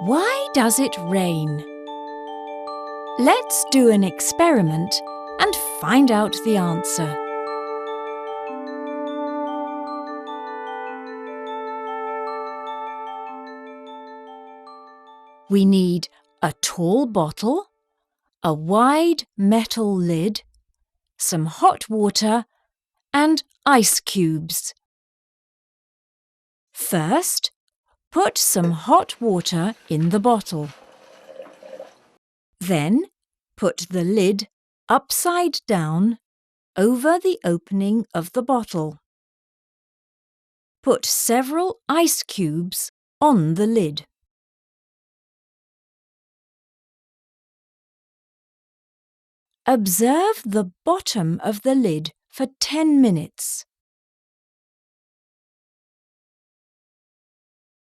Why does it rain? Let's do an experiment and find out the answer. We need a tall bottle, a wide metal lid, some hot water and ice cubes. First, put some hot water in the bottle. Then, put the lid upside down over the opening of the bottle. Put several ice cubes on the lid. Observe the bottom of the lid for 10 minutes.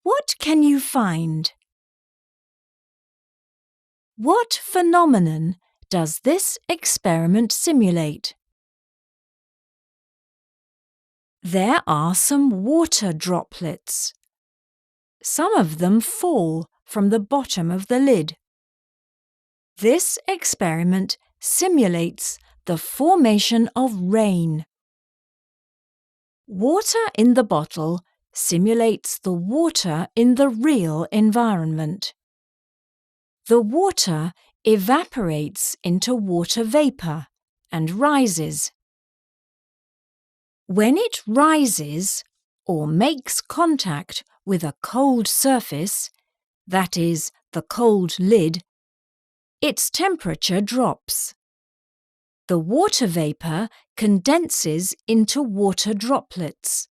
What can you find? What phenomenon does this experiment simulate? There are some water droplets. Some of them fall from the bottom of the lid. This experiment simulates the formation of rain. Water in the bottle simulates the water in the real environment. The water evaporates into water vapor and rises. When it rises or makes contact with a cold surface, that is, the cold lid, its temperature drops. The water vapor condenses into water droplets.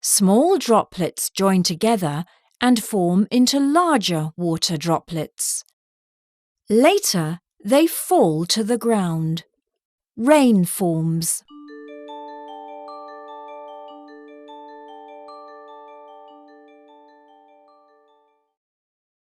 Small droplets join together and form into larger water droplets. Later, they fall to the ground. Rain forms.